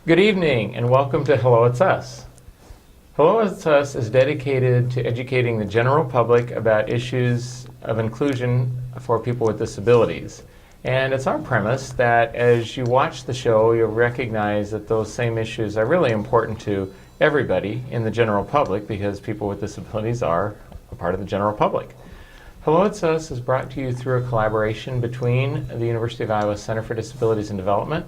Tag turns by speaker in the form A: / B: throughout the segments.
A: Good evening and welcome to Hello It's Us. Hello It's Us is dedicated to educating the general public about issues of inclusion for people with disabilities. And it's our premise that as you watch the show, you'll recognize that those same issues are really important to everybody in the general public because people with disabilities are a part of the general public. Hello It's Us is brought to you through a collaboration between the University of Iowa Center for Disabilities and Development,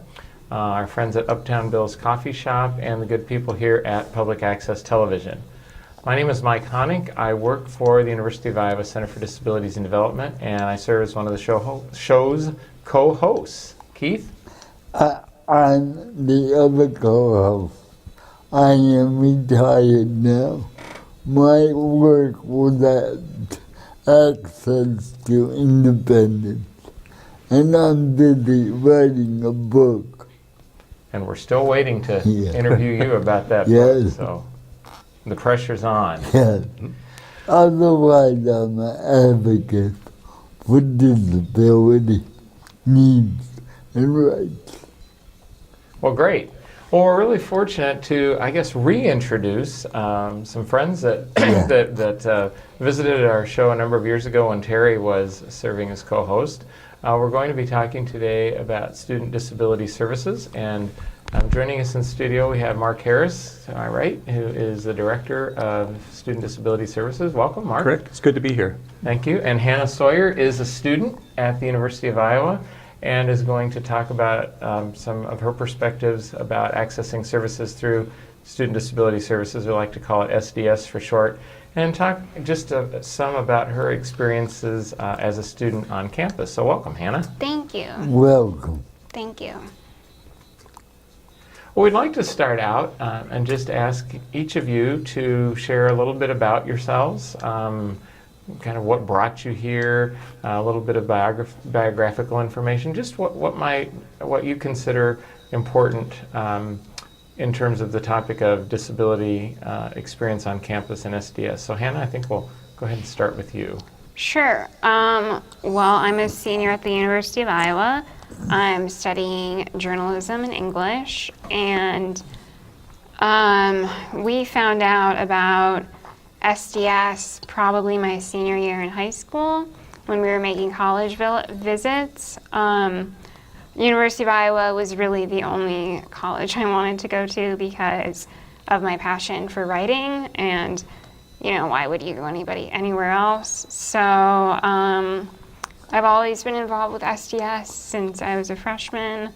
A: our friends at Uptown Bill's Coffee Shop, and the good people here at Public Access Television. My name is Mike Hoenig. I work for the University of Iowa Center for Disabilities and Development, and I serve as one of the show's co-hosts. Keith?
B: I'm the other co-host. I am retired now. My work was at Access to Independence, and I'm busy writing a book.
A: And we're still waiting to interview you about that
B: Yes.
A: book, so the pressure's on.
B: Yes. Otherwise, I'm an advocate for disability needs and rights.
A: Well, great. Well, we're really fortunate to, I guess, reintroduce some friends that that visited our show a number of years ago when Terry was serving as co-host. We're going to be talking today about student disability services, and joining us in studio we have Mark Harris, am I right, who is the Director of Student Disability Services. Welcome, Mark.
C: Correct. It's good to be here.
A: Thank you. And Hannah Soyer is a student at the University of Iowa and is going to talk about some of her perspectives about accessing services through Student Disability Services. We like to call it SDS for short, and talk just some about her experiences as a student on campus. So welcome, Hannah.
D: Thank you.
B: Welcome.
D: Thank you.
A: Well, we'd like to start out and just ask each of you to share a little bit about yourselves, kind of what brought you here, a little bit of biographical information, just what you consider important in terms of the topic of disability experience on campus and SDS. So Hannah, I think we'll go ahead and start with you.
D: Sure. Well, I'm a senior at the University of Iowa. I'm studying journalism and English, and we found out about SDS probably my senior year in high school when we were making college visits. University of Iowa was really the only college I wanted to go to because of my passion for writing, and why would you go anywhere else? So I've always been involved with SDS since I was a freshman.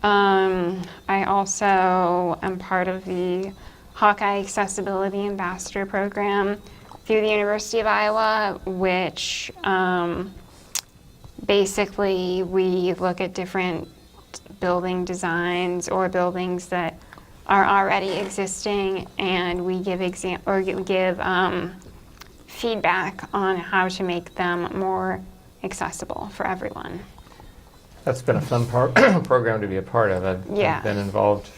D: I also am part of the Hawkeye Accessibility Ambassador Program through the University of Iowa, which basically we look at different building designs or buildings that are already existing, and we give feedback on how to make them more accessible for everyone.
A: That's been a fun program to be a part of. I've been involved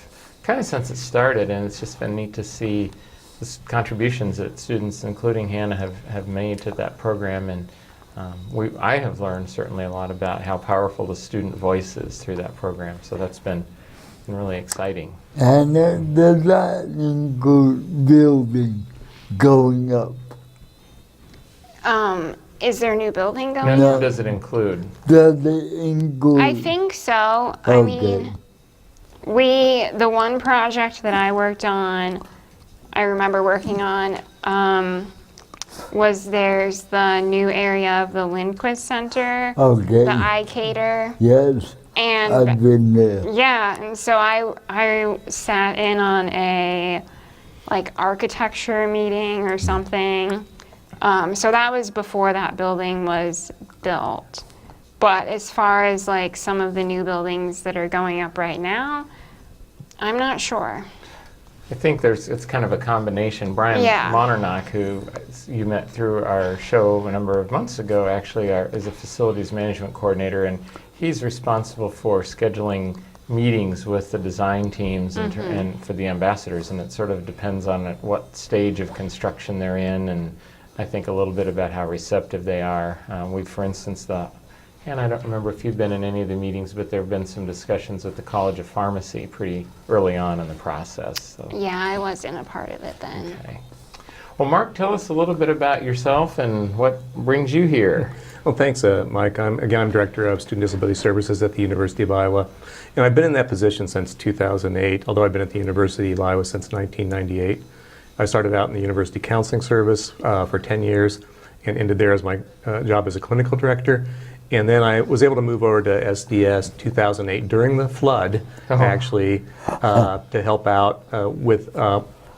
A: kind of since it started, and it's just been neat to see the contributions that students, including Hannah, have made to that program. And I have learned certainly a lot about how powerful the student voice is through that program. So that's been really exciting.
B: And does that include building going up?
D: Is there a new building going
A: No,
D: up?
A: does it include?
B: Does it include?
D: I think so.
B: Okay.
D: I mean, the one project that I worked on, I remember working on, there's the new area of the Lindquist Center,
B: Okay.
D: the iCater.
B: Yes,
D: And
B: I've been there.
D: yeah, and so I sat in on a architecture meeting or something. So that was before that building was built. But as far as some of the new buildings that are going up right now, I'm not sure.
A: I think it's kind of a combination. Brian Monarnock, who you met through our show a number of months ago, actually is a facilities management coordinator, and he's responsible for scheduling meetings with the design teams and for the ambassadors, and it sort of depends on what stage of construction they're in, and I think a little bit about how receptive they are. For instance, the And I don't remember if you've been in any of the meetings, but there have been some discussions with the College of Pharmacy pretty early on in the process. So.
D: Yeah, I wasn't a part of it then.
A: Okay. Well, Mark, tell us a little bit about yourself and what brings you here.
C: Well, thanks, Mike. I'm Director of Student Disability Services at the University of Iowa. And I've been in that position since 2008, although I've been at the University of Iowa since 1998. I started out in the University Counseling Service for 10 years and ended there as my job as a clinical director. And then I was able to move over to SDS 2008 during the flood, actually, to help out with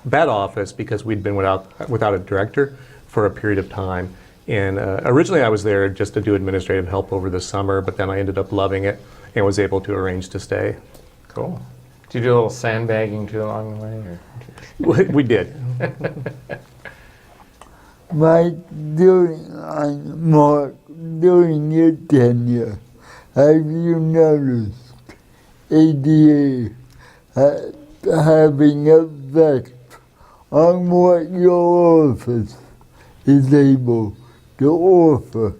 C: that office because we'd been without a director for a period of time. And originally I was there just to do administrative help over the summer, but then I ended up loving it and was able to arrange to stay.
A: Cool. Did you do a little sandbagging too along the way? Or?
C: We did.
B: Mike, during your tenure, have you noticed ADA having effect on what your office is able to offer?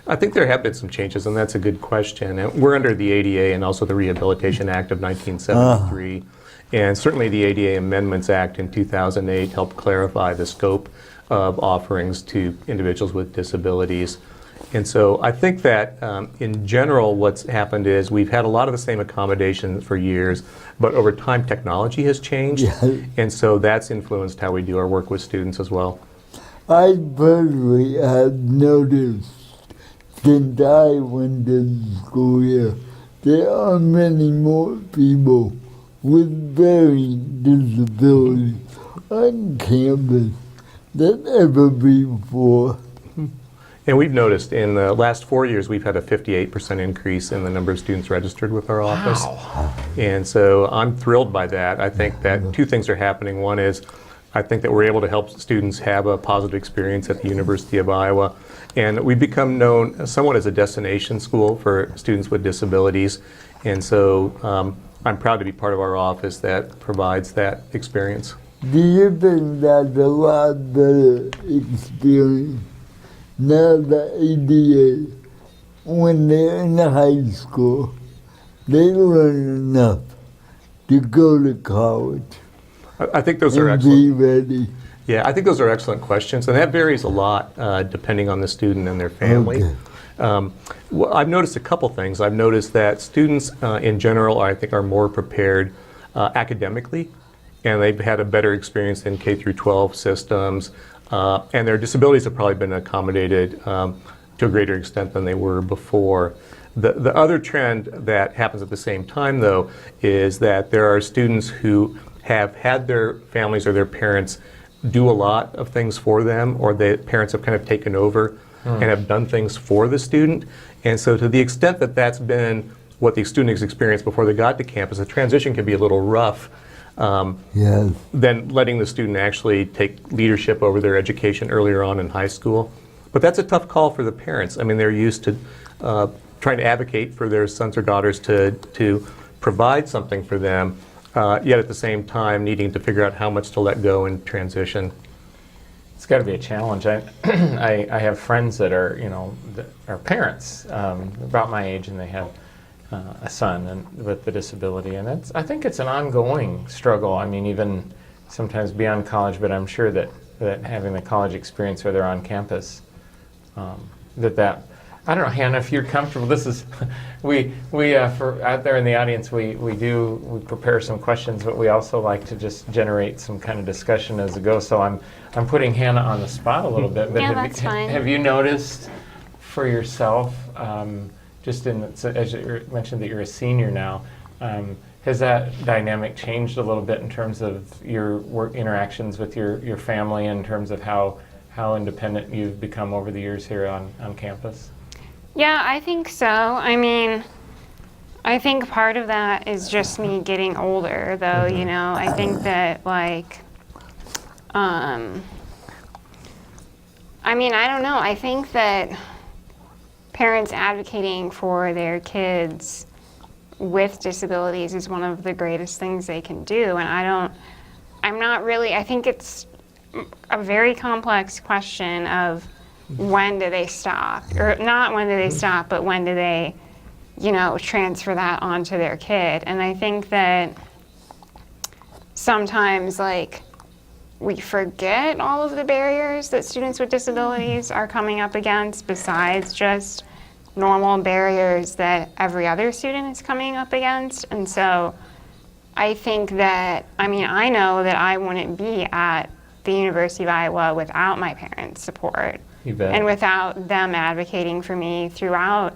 C: I think there have been some changes, and that's a good question. And we're under the ADA and also the Rehabilitation Act of 1973. And certainly the ADA Amendments Act in 2008 helped clarify the scope of offerings to individuals with disabilities. And so I think that in general what's happened is we've had a lot of the same accommodations for years, but over time technology has changed.
B: Yeah.
C: And so that's influenced how we do our work with students as well.
B: I personally have noticed since I went to school here, there are many more people with varying disabilities on campus than ever before.
C: And we've noticed in the last 4 years, we've had a 58% increase in the number of students registered with our office.
A: Wow.
C: And so I'm thrilled by that. I think that two things are happening. One is I think that we're able to help students have a positive experience at the University of Iowa. And we've become known somewhat as a destination school for students with disabilities. And so I'm proud to be part of our office that provides that experience.
B: Do you think that's a lot better experience now the ADA, when they're in high school, they learn enough to go to college
C: I think those are
B: and
C: excellent.
B: be ready?
C: Yeah, I think those are excellent questions, and that varies a lot depending on the student and their family.
B: Okay.
C: Well, I've noticed a couple things. I've noticed that students in general, I think, are more prepared academically, and they've had a better experience in K through 12 systems, and their disabilities have probably been accommodated to a greater extent than they were before. The other trend that happens at the same time, though, is that there are students who have had their families or their parents do a lot of things for them, or the parents have kind of taken over and have done things for the student. And so to the extent that that's been what the student has experienced before they got to campus, the transition can be a little rough.
B: Yes.
C: Than letting the student actually take leadership over their education earlier on in high school. But that's a tough call for the parents. I mean, they're used to trying to advocate for their sons or daughters to provide something for them, yet at the same time needing to figure out how much to let go and transition.
A: It's got to be a challenge. I have friends that are, that are parents about my age, and they have a son with the disability, and I think it's an ongoing struggle. I mean, even sometimes beyond college, but I'm sure that having the college experience where they're on campus, I don't know, Hannah, if you're comfortable. This is we for out there in the audience, we prepare some questions, but we also like to just generate some kind of discussion as it goes. So I'm putting Hannah on the spot a little bit. But
D: Yeah, that's fine.
A: Have you noticed for yourself? Just as you mentioned that you're a senior now, has that dynamic changed a little bit in terms of your work interactions with your family, in terms of how independent you've become over the years here on campus?
D: Yeah, I think so. I mean, I think part of that is just me getting older, though, I think that, I mean, I don't know. I think that parents advocating for their kids with disabilities is one of the greatest things they can do. And I think it's a very complex question of when do they stop? Or not when do they stop, but when do they, transfer that onto their kid? And I think that sometimes, like, we forget all of the barriers that students with disabilities are coming up against besides just normal barriers that every other student is coming up against. And so I think that, I know that I wouldn't be at the University of Iowa without my parents' support.
A: You bet.
D: And without them advocating for me throughout,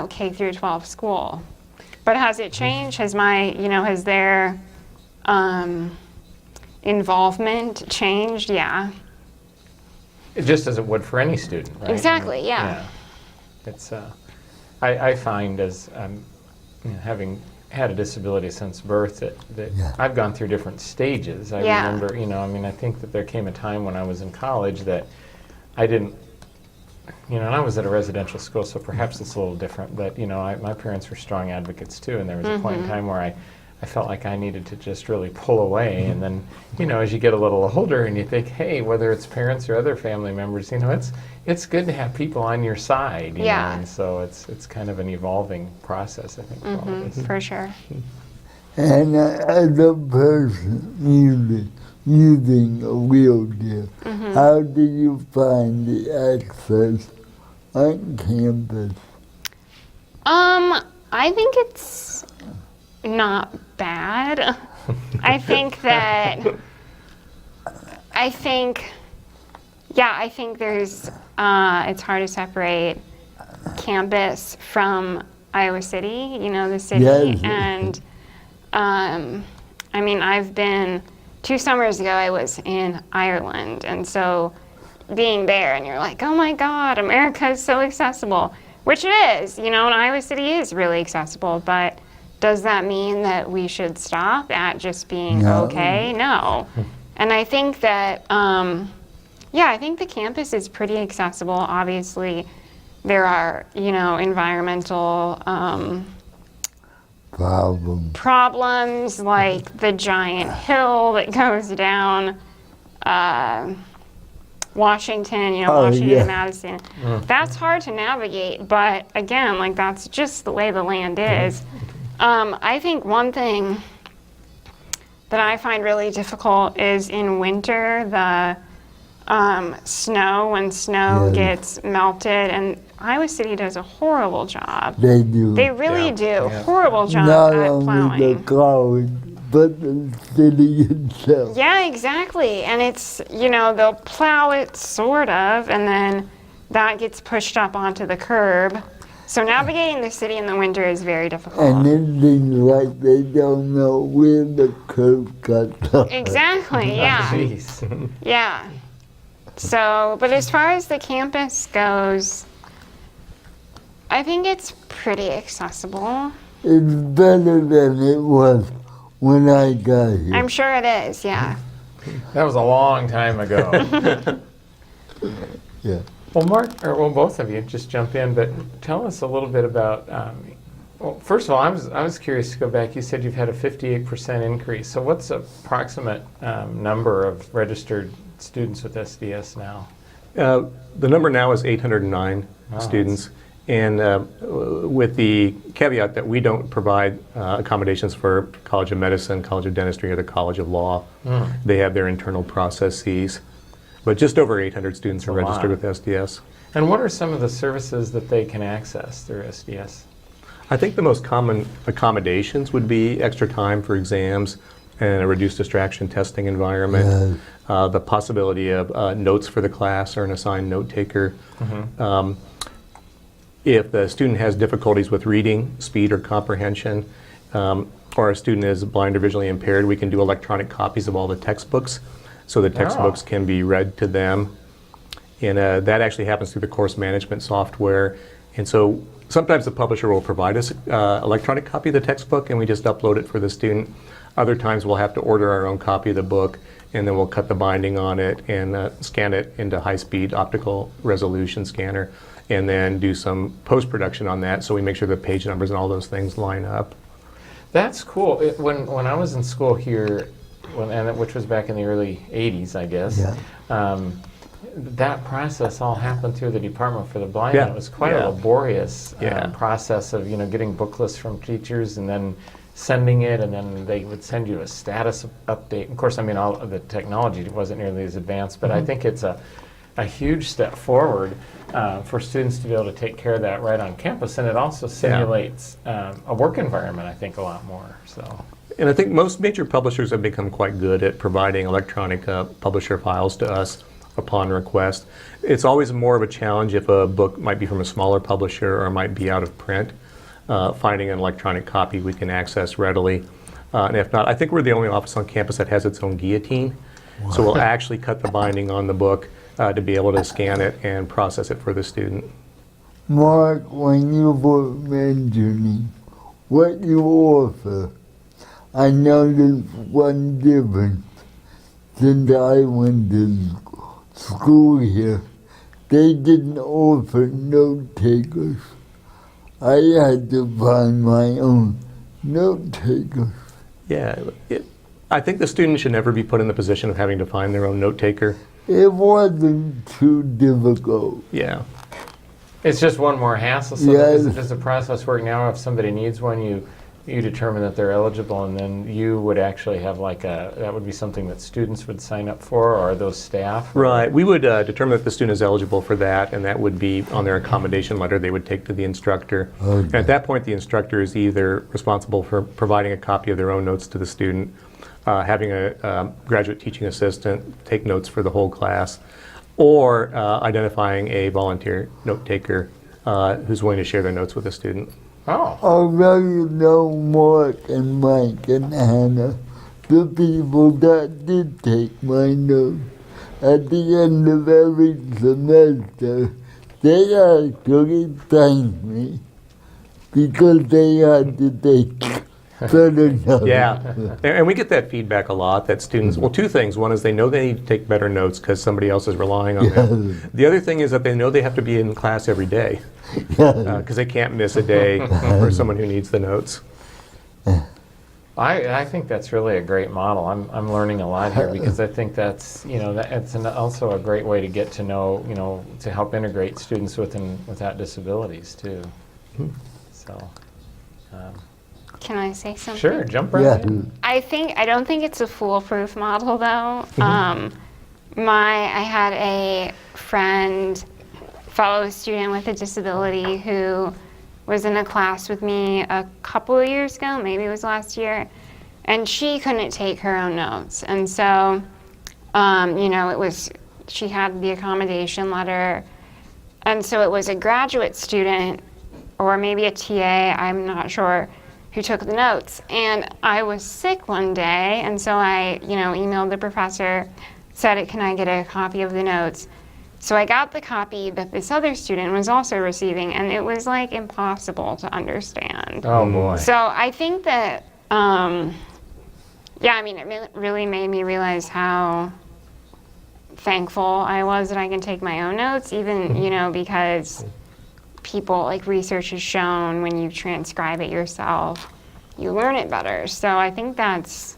D: K through 12 school. But has it changed? Has has their involvement changed? Yeah.
A: Just as it would for any student, right?
D: Exactly, yeah.
A: It's, I find as having had a disability since birth that I've gone through different stages. I remember, I think that there came a time when I was in college that I didn't, and I was at a residential school, so perhaps it's a little different, but, my parents were strong advocates too, and there was a point in time where I felt like I needed to just really pull away. And then, as you get a little older and you think, hey, whether it's parents or other family members, it's good to have people on your side. You know? And so it's kind of an evolving process, I think, for all of us.
D: For sure.
B: And as a person using a wheelchair, how do you find the access on campus?
D: I think it's not bad. I think there's, it's hard to separate campus from Iowa City, the city.
B: Yes.
D: And, I've been, 2 summers ago, I was in Ireland. And so being there and you're like, oh my God, America is so accessible, which it is, and Iowa City is really accessible, but does that mean that we should stop at just being okay? No. And I think that, I think the campus is pretty accessible. Obviously, there are, environmental problems like the giant hill that goes down Washington, Washington, Madison. That's hard to navigate, but again, that's just the way the land is. I think one thing that I find really difficult is in winter, the snow, when snow gets melted, and Iowa City does a horrible job.
B: They do.
D: They really do. Horrible job
B: Not
D: at
B: only
D: plowing.
B: the college, but the city itself.
D: Yeah, exactly. And it's, they'll plow it sort of, and then that gets pushed up onto the curb. So navigating the city in the winter is very difficult.
B: And it seems like they don't know where the curb cuts are.
D: Exactly, yeah.
A: Jeez.
D: Yeah. So, but as far as the campus goes, I think it's pretty accessible.
B: It's better than it was when I got here.
D: I'm sure it is, yeah.
A: That was a long time ago.
B: Yeah.
A: Well, Mark, or both of you, just jump in, but tell us a little bit about, well, first of all, I was curious to go back. You said you've had a 58% increase. So what's the approximate number of registered students with SDS now?
C: The number now is 809 students. And with the caveat that we don't provide accommodations for College of Medicine, College of Dentistry, or the College of Law. They have their internal processes. But just over 800 students are registered with SDS.
A: And what are some of the services that they can access through SDS?
C: I think the most common accommodations would be extra time for exams and a reduced distraction testing environment. The possibility of notes for the class or an assigned note taker. If the student has difficulties with reading, speed, or comprehension, or a student is blind or visually impaired, we can do electronic copies of all the textbooks, so the textbooks can be read to them. And that actually happens through the course management software. And so sometimes the publisher will provide us electronic copy of the textbook, and we just upload it for the student. Other times we'll have to order our own copy of the book, and then we'll cut the binding on it and scan it into high-speed optical resolution scanner, and then do some post-production on that, so we make sure the page numbers and all those things line up.
A: That's cool. When I was in school here, which was back in the early 80s, I guess, that process all happened through the Department for the Blind.
C: Yeah.
A: And it was quite
C: Yeah.
A: a laborious
C: Yeah.
A: process of, getting book lists from teachers and then sending it, and then they would send you a status update. Of course, all of the technology wasn't nearly as advanced, but I think it's a huge step forward for students to be able to take care of that right on campus, and it also simulates a work environment, I think, a lot more. So.
C: And I think most major publishers have become quite good at providing electronic publisher files to us upon request. It's always more of a challenge if a book might be from a smaller publisher or might be out of print. Finding an electronic copy we can access readily. And if not, I think we're the only office on campus that has its own guillotine. So we'll actually cut the binding on the book to be able to scan it and process it for the student.
B: Mark, when you were mentioning what you offer, I noticed one difference since I went to school here. They didn't offer note takers. I had to find my own note takers.
C: Yeah, I think the student should never be put in the position of having to find their own note taker.
B: It wasn't too difficult.
C: Yeah.
A: It's just one more hassle. So
B: Yes.
A: does the process work now? If somebody needs one, you determine that they're eligible, and then you would actually have that would be something that students would sign up for, or are those staff?
C: Right. We would determine that the student is eligible for that, and that would be on their accommodation letter they would take to the instructor.
B: Okay.
C: And at that point, the instructor is either responsible for providing a copy of their own notes to the student, having a graduate teaching assistant take notes for the whole class, or identifying a volunteer note taker who's willing to share their notes with the student.
A: Oh.
B: Although you know Mark and Mike and Hannah, the people that did take my notes, at the end of every semester, they actually thanked me because they had to take better notes.
C: Yeah, and we get that feedback a lot, that students, well, two things. One is they know they need to take better notes because somebody else is relying on them. The other thing is that they know they have to be in class every day because they can't miss a day for someone who needs the notes.
A: I think that's really a great model. I'm learning a lot here because I think that's it's also a great way to get to know to help integrate students without disabilities too. So.
D: Can I say something?
A: Sure, jump right
B: Yeah.
A: in.
D: I don't think it's a foolproof model though. I had a friend, fellow student with a disability who was in a class with me a couple of years ago, maybe it was last year, and she couldn't take her own notes. And so, she had the accommodation letter, and so it was a graduate student, or maybe a TA, I'm not sure, who took the notes. And I was sick one day, and so I, emailed the professor, said, can I get a copy of the notes? So I got the copy that this other student was also receiving, and it was impossible to understand.
A: Oh boy.
D: So I think that, it really made me realize how thankful I was that I can take my own notes, even, because people, research has shown when you transcribe it yourself, you learn it better. So I think that's,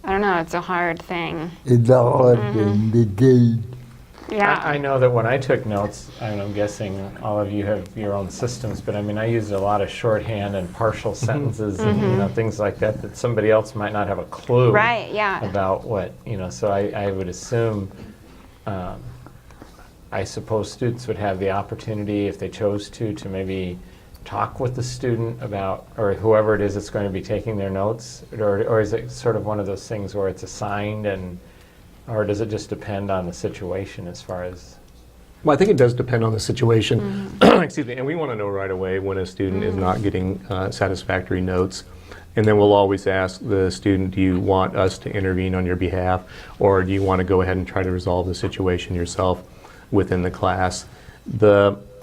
D: it's a hard thing.
B: It's a hard thing to do.
D: Yeah.
A: I know that when I took notes, I'm guessing all of you have your own systems, but I used a lot of shorthand and partial sentences and things like that somebody else might not have a clue
D: Right, yeah.
A: about what, so I would assume, I suppose students would have the opportunity, if they chose to maybe talk with the student about, or whoever it is that's going to be taking their notes, or is it sort of one of those things where it's assigned or does it just depend on the situation as far as?
C: Well, I think it does depend on the situation. Excuse me. And we want to know right away when a student is not getting satisfactory notes. And then we'll always ask the student, do you want us to intervene on your behalf, or do you want to go ahead and try to resolve the situation yourself within the class?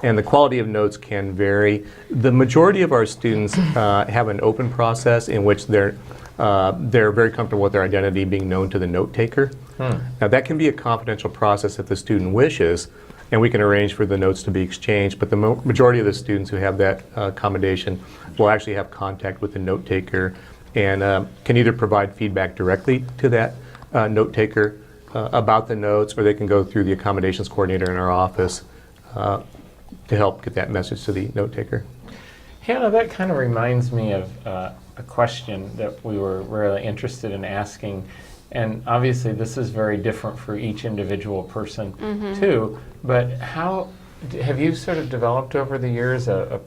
C: And the quality of notes can vary. The majority of our students have an open process in which they're very comfortable with their identity being known to the note taker. Now that can be a confidential process if the student wishes, and we can arrange for the notes to be exchanged, but the majority of the students who have that accommodation will actually have contact with the note taker and can either provide feedback directly to that note taker about the notes, or they can go through the accommodations coordinator in our office to help get that message to the note taker.
A: Hannah, that kind of reminds me of a question that we were really interested in asking. And obviously, this is very different for each individual person, too. But how have you sort of developed over the years a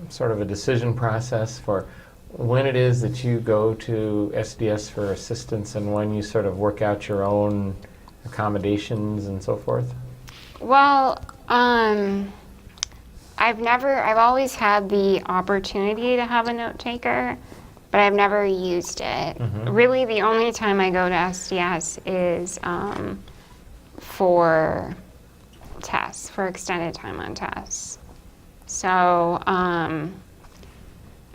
A: sort of a decision process for when it is that you go to SDS for assistance and when you sort of work out your own accommodations and so forth?
D: Well, I've always had the opportunity to have a note taker, but I've never used it. Really, the only time I go to SDS is for tests, for extended time on tests. So, and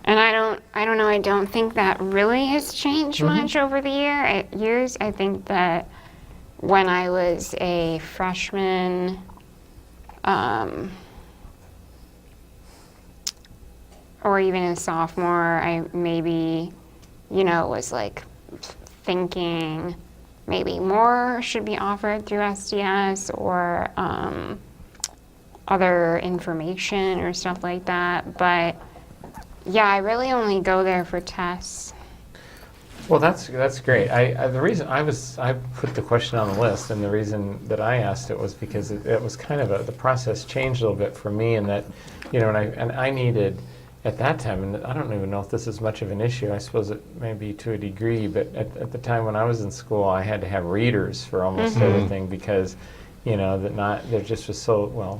D: I don't know, I don't think that really has changed much over the years. I think that when I was a freshman, or even a sophomore, I maybe, was like thinking maybe more should be offered through SDS or other information or stuff like that. But yeah, I really only go there for tests.
A: Well, that's great. The reason I put the question on the list, and the reason that I asked it was because it was kind of the process changed a little bit for me, and that, and I needed at that time, and I don't even know if this is much of an issue. I suppose it may be to a degree, but at the time when I was in school, I had to have readers for almost everything because, there just was so well.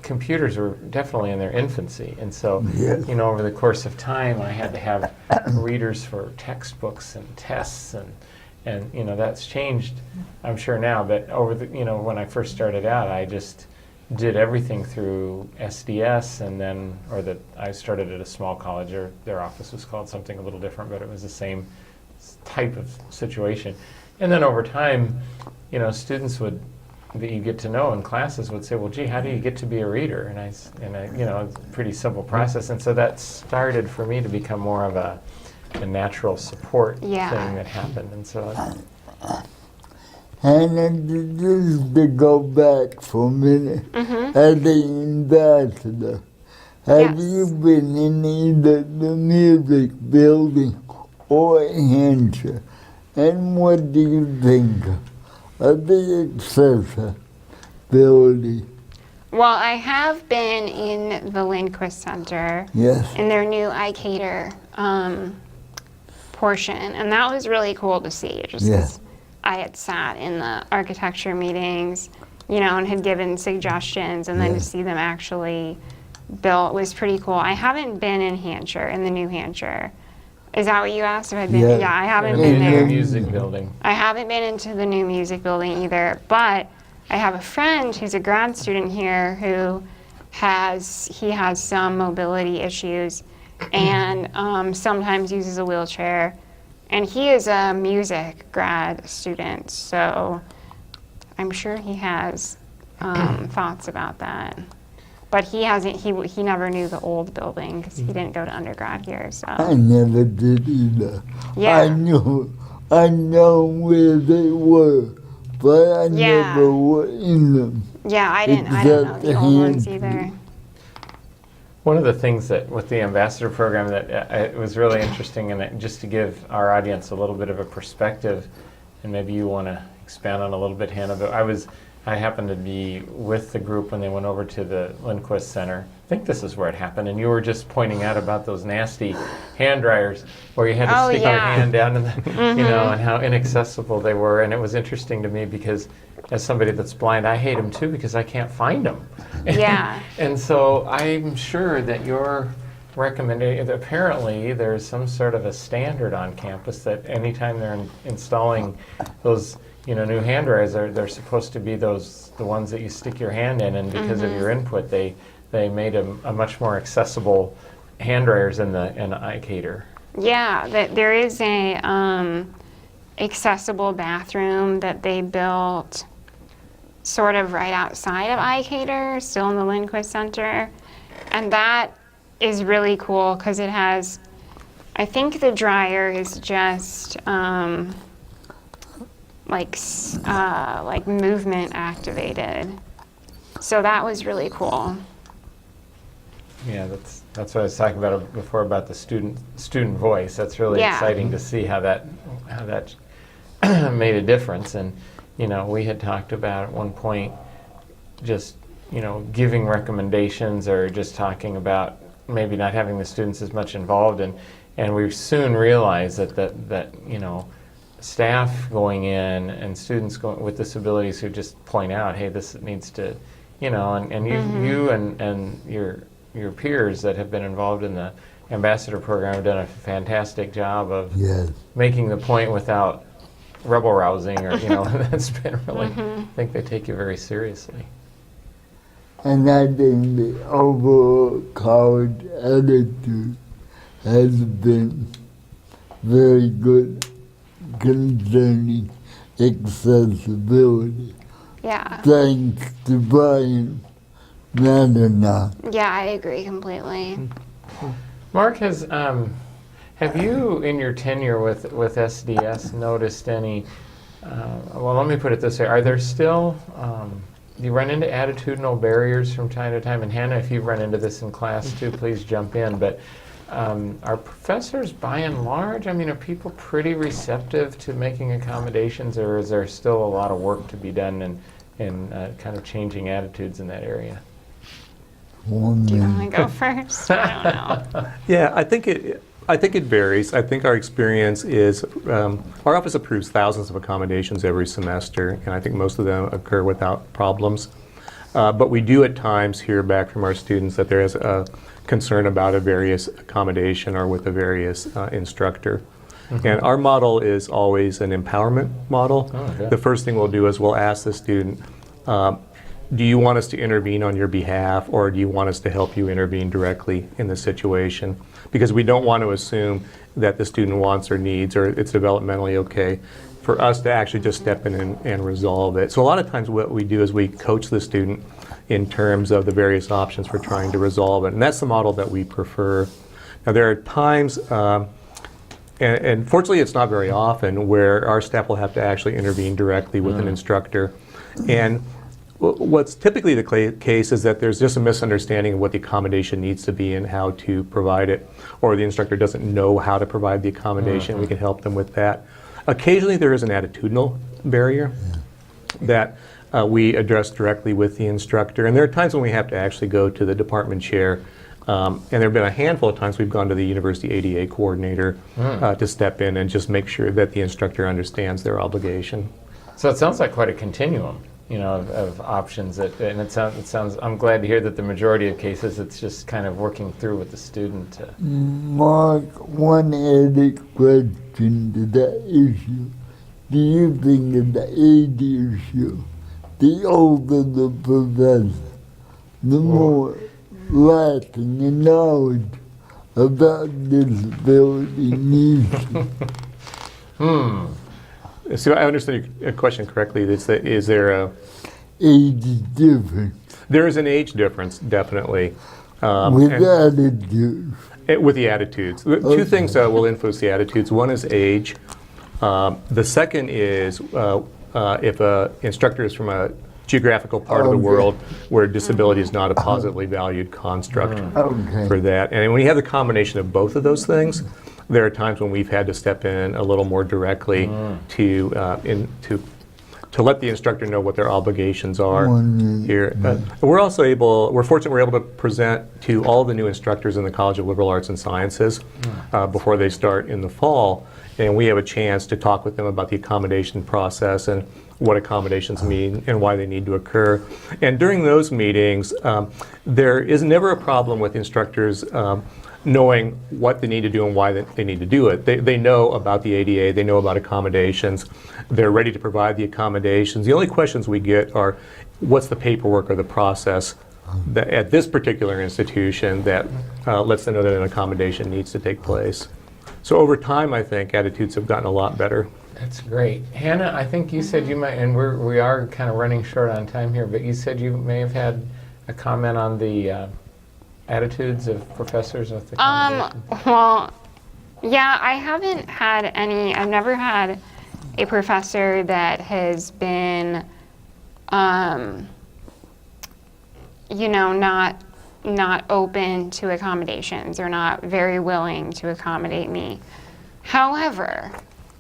A: Computers were definitely in their infancy, and so over the course of time, I had to have readers for textbooks and tests, and that's changed, I'm sure now. But over the when I first started out, I just did everything through SDS, and then I started at a small college, or their office was called something a little different, but it was the same type of situation. And then over time, students that you get to know in classes would say, well, gee, how do you get to be a reader? And I it's a pretty simple process. And so that started for me to become more of a natural support thing that happened. And so
B: Hannah, just to go back for a minute, as the ambassador, have you been in either the music building or Hampshire? And what do you think of the accessibility?
D: Well, I have been in the Lindquist Center in their new iCater portion, and that was really cool to see. Just 'cause I had sat in the architecture meetings, and had given suggestions, and then to see them actually built was pretty cool. I haven't been in Hampshire, in the New Hampshire. Is that what you asked? If I've been? Yeah, I haven't been there.
A: Music building.
D: I haven't been into the new music building either, but I have a friend who's a grad student here who has some mobility issues and sometimes uses a wheelchair. And he is a music grad student, so I'm sure he has thoughts about that. But he hasn't. He never knew the old building because he didn't go to undergrad here. So
B: I never did either.
D: Yeah.
B: I know where they were, but I never were in them.
D: Yeah, I don't know the old ones either.
A: One of the things that with the ambassador program that it was really interesting, and just to give our audience a little bit of a perspective, and maybe you want to expand on a little bit, Hannah, but I happened to be with the group when they went over to the Lindquist Center. I think this is where it happened, and you were just pointing out about those nasty hand dryers where you had to stick your hand down in the, and how inaccessible they were. And it was interesting to me because as somebody that's blind, I hate them too because I can't find them.
D: Yeah.
A: And so I'm sure that your recommendation, apparently there's some sort of a standard on campus that anytime they're installing those new hand dryers, they're supposed to be the ones that you stick your hand in, and because of your input, they made a much more accessible hand dryers in the iCater.
D: Yeah, there is a accessible bathroom that they built sort of right outside of iCater, still in the Lindquist Center, and that is really cool because it has, I think the dryer is just like movement activated. So that was really cool.
A: Yeah, that's what I was talking about before about the student voice. That's really
D: Yeah.
A: exciting to see how that made a difference. And we had talked about at one point just giving recommendations or just talking about maybe not having the students as much involved, and we soon realized that staff going in and students going with disabilities who just point out, hey, this needs to, and you and your peers that have been involved in the ambassador program have done a fantastic job of
B: Yes.
A: making the point without rebel rousing or that's been really, I think they take you very seriously.
B: And I think the overall college attitude has been very good concerning accessibility.
D: Yeah.
B: Thanks to Brian Madonna.
D: Yeah, I agree completely.
A: Mark, have you in your tenure with SDS noticed any? Well, let me put it this way: are there still? Do you run into attitudinal barriers from time to time? And Hannah, if you've run into this in class too, please jump in. But are professors, by and large, are people pretty receptive to making accommodations, or is there still a lot of work to be done in kind of changing attitudes in that area?
D: Do you want to go first? I don't know.
C: Yeah, I think it varies. I think our experience is our office approves thousands of accommodations every semester, and I think most of them occur without problems. But we do at times hear back from our students that there is a concern about a various accommodation or with a various instructor. And our model is always an empowerment model.
A: Oh, okay.
C: The first thing we'll do is we'll ask the student, do you want us to intervene on your behalf, or do you want us to help you intervene directly in the situation? Because we don't want to assume that the student wants or needs or it's developmentally okay for us to actually just step in and resolve it. So a lot of times what we do is we coach the student in terms of the various options for trying to resolve it. And that's the model that we prefer. Now there are times, and fortunately it's not very often, where our staff will have to actually intervene directly with an instructor. And what's typically the case is that there's just a misunderstanding of what the accommodation needs to be and how to provide it, or the instructor doesn't know how to provide the accommodation. We can help them with that. Occasionally there is an attitudinal barrier that we address directly with the instructor, and there are times when we have to actually go to the department chair, and there have been a handful of times we've gone to the university ADA coordinator to step in and just make sure that the instructor understands their obligation.
A: So it sounds like quite a continuum, of options. And it sounds. I'm glad to hear that the majority of cases, it's just kind of working through with the student.
B: Mark, one added question to that issue. Do you think of the AD issue, the older the professor, the more lacking in knowledge about disability needs?
C: So I understand your question correctly. Is there a
B: Age difference
C: There is an age difference, definitely.
B: with
C: and-
B: attitude.
C: With the attitudes. The
B: Okay.
C: Two things will influence the attitudes. One is age. The second is if an instructor is from a geographical part of the
B: Okay.
C: world where disability is not a positively valued construct
B: Okay.
C: for that. And when you have the combination of both of those things, there are times when we've had to step in a little more directly to let the instructor know what their obligations are here. We're fortunate we're able to present to all the new instructors in the College of Liberal Arts and Sciences before they start in the fall. And we have a chance to talk with them about the accommodation process and what accommodations mean and why they need to occur. And during those meetings, there is never a problem with instructors knowing what they need to do and why they need to do it. They know about the ADA, they know about accommodations, they're ready to provide the accommodations. The only questions we get are, what's the paperwork or the process that, at this particular institution that lets them know that an accommodation needs to take place. So over time, I think attitudes have gotten a lot better.
A: That's great. Hannah, I think you said you might, and we are kind of running short on time here, but you said you may have had a comment on the attitudes of professors with accommodation.
D: Well, yeah, I haven't had any, I've never had a professor that has been, not open to accommodations or not very willing to accommodate me. However,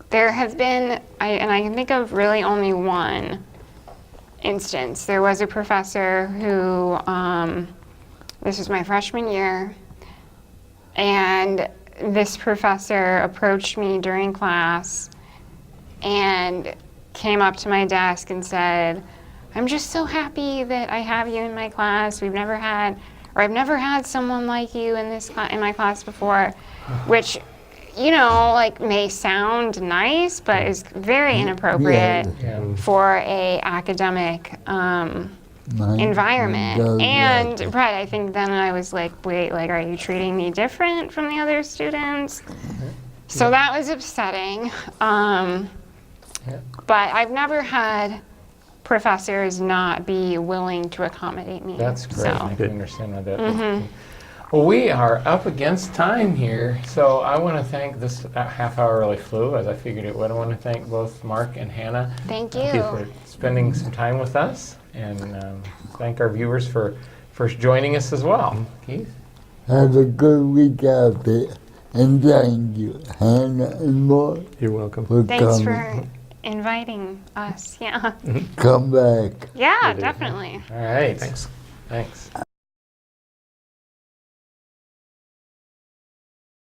D: there have been, and I can think of really only one instance. There was a professor who, this was my freshman year, and this professor approached me during class and came up to my desk and said, "I'm just so happy that I have you in my class. I've never had someone like you in in my class before," which, may sound nice, but is very inappropriate for a academic environment. And right, I think then I was like, wait, like, are you treating me different from the other students? So that was upsetting. But I've never had professors not be willing to accommodate me.
A: That's great.
D: So.
A: I can understand why that. Well, we are up against time here, so I want to thank this half hour really flew as I figured it would. I want to thank both Mark and Hannah.
D: Thank you.
A: Thank you for spending some time with us, and thank our viewers for joining us as well. Keith?
B: Have a good week out there. And thank you, Hannah and Mark,
C: You're welcome.
B: for
D: Thanks
B: coming.
D: for inviting us. Yeah.
B: Come back.
D: Yeah, definitely.
A: All right.
C: Thanks.
A: Thanks.